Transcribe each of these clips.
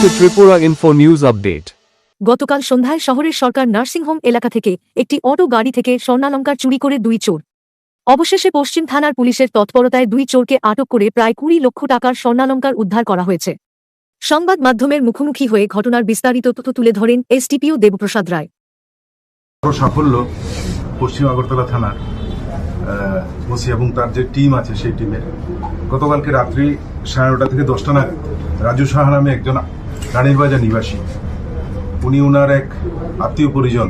to Tripura Info News Update. গতকাল সন্ধ্যায় শহরের সরকার নার্সিংহোম এলাকা থেকে একটি অটো গাড়ি থেকে স্বর্ণালংকার চুরি করে দুই চোর। অবশেষে পশ্চিম থানার পুলিশের তৎপরতায় দুই চোরকে আটক করে প্রায় 20 লক্ষ টাকার স্বর্ণালংকার উদ্ধার করা হয়েছে। সংবাদ মাধ্যমের মুখোমুখি হয়ে ঘটনার বিস্তারিত তথ্য তুলে ধরেন এসডিপিও দেবপ্রসাদ রায়। সাফল্য পশ্চিম আগরতলা থানার ওসি এবং তার যে টিম আছে সেই টিমের গতকালকে রাত্রি 9:30 থেকে 10টা নাগাদ রাজু সাহা নামে একজন রানীর বাজার নিবাসী, উনি ওনার এক আত্মীয় পরিজন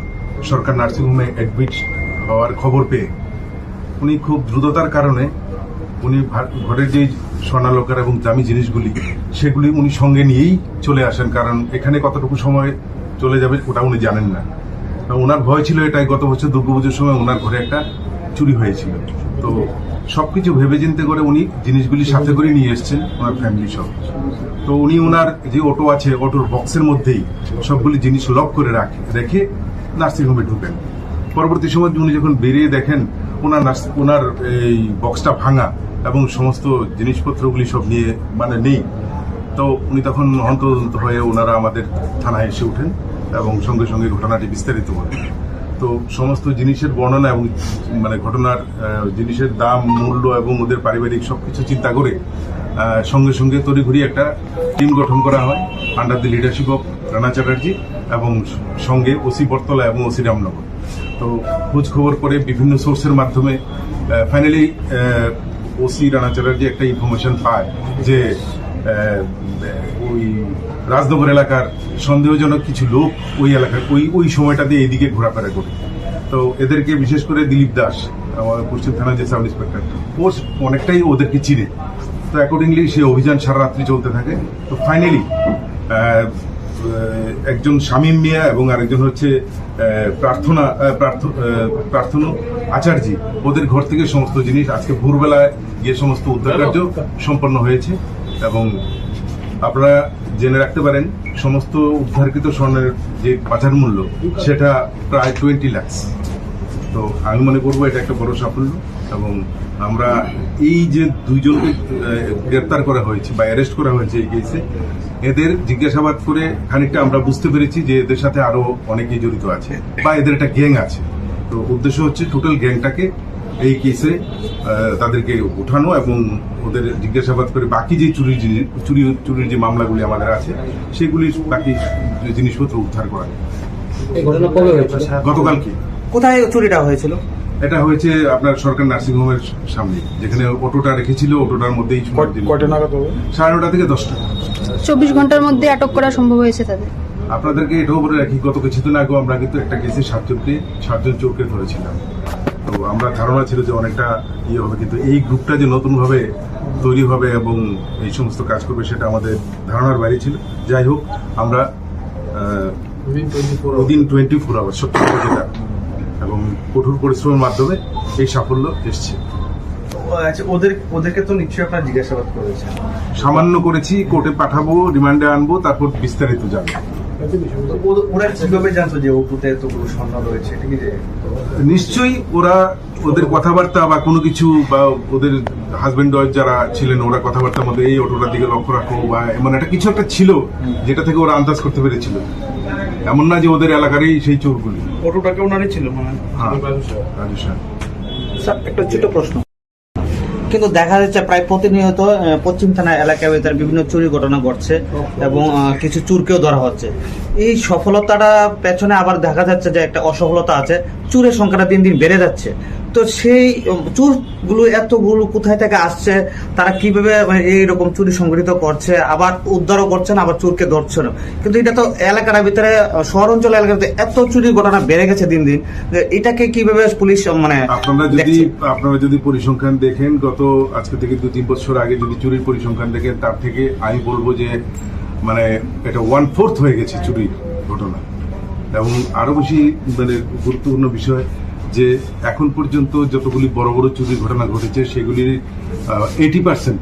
সরকার নার্সিংহোমে অ্যাডমিট হওয়ার খবর পেয়ে উনি খুব দ্রুততার কারণে উনি ঘরের যে স্বর্ণালংকার এবং দামি জিনিসগুলি সেগুলি উনি সঙ্গে নিয়েই চলে আসেন, কারণ এখানে কতটুকু সময় চলে যাবে ওটা উনি জানেন না। ওনার ভয় ছিল এটাই, গত বছর দুর্গাপুজোর সময় ওনার ঘরে একটা চুরি হয়েছিল। তো সবকিছু ভেবে চিন্তে করে উনি জিনিসগুলি সাথে করে নিয়ে এসছেন ওনার ফ্যামিলি সব। তো উনি ওনার যে অটো আছে অটোর বক্সের মধ্যেই সবগুলি জিনিস লক করে রেখে নার্সিংহোমে ঢুকেন। পরবর্তী সময় উনি যখন বেরিয়ে দেখেন ওনার এই বক্সটা ভাঙা এবং সমস্ত জিনিসপত্রগুলি সব নিয়ে নেই। তো উনি তখন হন্তদন্ত হয়ে ওনারা আমাদের থানায় এসে ওঠেন এবং সঙ্গে সঙ্গে ঘটনাটি বিস্তারিত বলেন। তো সমস্ত জিনিসের বর্ণনা এবং ঘটনার জিনিসের দাম, মূল্য এবং ওদের পারিবারিক সবকিছু চিন্তা করে সঙ্গে সঙ্গে তড়িঘড়ি একটা টিম গঠন করা হয় under the leadership of Rana Chatterjee এবং সঙ্গে ওসি বটতলা এবং ওসি রামনগর। তো খোঁজ খবর করে বিভিন্ন সোর্সের মাধ্যমে ফাইনালি ওসি রানা চ্যাটার্জি একটা ইনফরমেশন পায় যে ওই রাজনগর এলাকার সন্দেহজনক কিছু লোক ওই এলাকার ওই সময়টাতে এইদিকে ঘোরাফেরা করে। তো এদেরকে বিশেষ করে দিলীপ দাস, আমার পশ্চিম থানার যে সাব ইন্সপেক্টর, ও অনেকটাই ওদেরকে চিনে। তো অ্যাকর্ডিংলি সেই অভিযান সারা রাত্রি চলতে থাকে। তো ফাইনালি একজন শামীম মিয়া এবং আরেকজন হচ্ছে প্রার্থনা আচার্যি, ওদের ঘর থেকে সমস্ত জিনিস আজকে ভোরবেলায় গিয়ে সমস্ত উদ্ধার কার্য সম্পন্ন হয়েছে। এবং আপনারা জেনে রাখতে পারেন সমস্ত উদ্ধারকৃত স্বর্ণের যে বাজার মূল্য সেটা প্রায় 20 লাখ। তো আমি মনে করবো এটা একটা বড় সাফল্য। এবং আমরা এই যে দুইজনকে গ্রেপ্তার করা হয়েছে বা অ্যারেস্ট করা হয়েছে এই কেসে, এদের জিজ্ঞাসাবাদ করে খানিকটা আমরা বুঝতে পেরেছি যে এদের সাথে আরো অনেকেই জড়িত আছে বা এদের একটা গ্যাং আছে। তো উদ্দেশ্য হচ্ছে টোটাল গ্যাংটাকে এই কেসে তাদেরকে উঠানো এবং ওদের জিজ্ঞাসাবাদ করে বাকি যে চুরির যে মামলাগুলি আমাদের আছে সেগুলি বাকি জিনিসপত্র উদ্ধার করা। এই ঘটনা কবে হয়েছে? গতকালকে। কোথায় চুরিটা হয়েছিল? এটা হয়েছে আপনার সরকার নার্সিংহোমের সামনে, যেখানে অটোটা রেখেছিল ওটোটার মধ্যেই। 9:30 থেকে 10টা। 24 ঘন্টার মধ্যে আটক করা সম্ভব হয়েছে তাদের। আপনাদেরকে এটাও বলে রাখি, গত কিছুদিন আগেও আমরা কিন্তু একটা কেসে 7জন চোরকে ধরেছিলাম। তো আমরা ধারণা ছিল যে অনেকটা হবে, কিন্তু এই গ্রুপটা যে নতুন ভাবে তৈরি হবে এবং এই সমস্ত কাজ করবে সেটা আমাদের ধারণার বাইরে ছিল। যাই হোক, আমরা উইদিন 24 আওয়ার্স সবচেয়ে বড় যেটা এবং কঠোর পরিশ্রমের মাধ্যমে এই সাফল্য এসছে। ওদেরকে তো নিশ্চয়ই আপনারা জিজ্ঞাসাবাদ করেছেন? সামান্য করেছি, কোর্টে পাঠাবো, রিমান্ডে আনবো, তারপর বিস্তারিত জানবো। ওরা কিভাবে জানতো যে ওতে এতগুলো স্বর্ণ রয়েছে? ঠিক আছে, নিশ্চয়ই ওদের কথাবার্তা বা কোনো কিছু বা ওদের হাজবেন্ড ওয়াইফ যারা ছিলেন ওরা কথাবার্তার মধ্যে এই অটোটার দিকে লক্ষ্য রাখো বা এমন একটা কিছু একটা ছিল যেটা থেকে ওরা আন্দাজ করতে পেরেছিল। এমন না যে ওদের এলাকারই সেই চোরগুলি। অটোটাকে ওনারই ছিল মানে? হ্যাঁ, রাজু স্যার। একটা ছোট প্রশ্ন, কিন্তু দেখা যাচ্ছে প্রায় প্রতিনিয়ত পশ্চিম থানা এলাকায় তার বিভিন্ন চুরি ঘটনা ঘটছে এবং কিছু চুরকেও ধরা হচ্ছে। এই সফলতাটা পেছনে আবার দেখা যাচ্ছে যে একটা অসফলতা আছে, চুরের সংখ্যাটা দিন দিন বেড়ে যাচ্ছে। তো সেই চুরগুলো এতগুলো কোথায় থেকে আসছে, তারা কিভাবে এইরকম চুরি সংগঠিত করছে, আবার উদ্ধারও করছেন আবার চুরকে ধরছে না? কিন্তু এটা তো এলাকার ভিতরে, শহর অঞ্চল এলাকাতে এত চুরির ঘটনা বেড়ে গেছে দিন দিন, এটাকে কিভাবে পুলিশ আপনারা যদি পরিসংখ্যান দেখেন গত আজকে থেকে 2-3 বছর আগে যদি চুরির পরিসংখ্যান দেখেন, তার থেকে আমি বলবো যে এটা 1/4 হয়ে গেছে চুরির ঘটনা। এবং আরো বেশি গুরুত্বপূর্ণ বিষয় যে এখন পর্যন্ত যতগুলি বড় বড় চুরির ঘটনা ঘটেছে সেগুলির 80%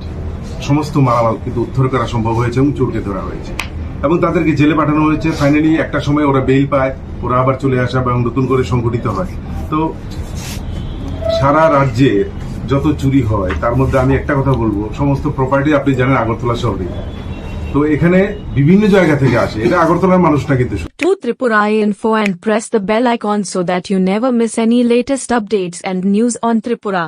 সমস্ত মালামাল কিন্তু উদ্ধার করা সম্ভব হয়েছে এবং চোরকে ধরা হয়েছে এবং তাদেরকে জেলে পাঠানো হয়েছে। ফাইনালি একটা সময় ওরা বেইল পায়, ওরা আবার চলে আসে এবং নতুন করে সংগঠিত হয়। তো সারা রাজ্যে যত চুরি হয় তার মধ্যে আমি একটা কথা বলবো, সমস্ত প্রপার্টি আপনি জানেন আগরতলা শহরে, তো এখানে বিভিন্ন জায়গা থেকে আসে, এটা আগরতলার মানুষ না কিন্তু। To Tripura Info and press the bell icon so that you never miss any latest updates and news on Tripura.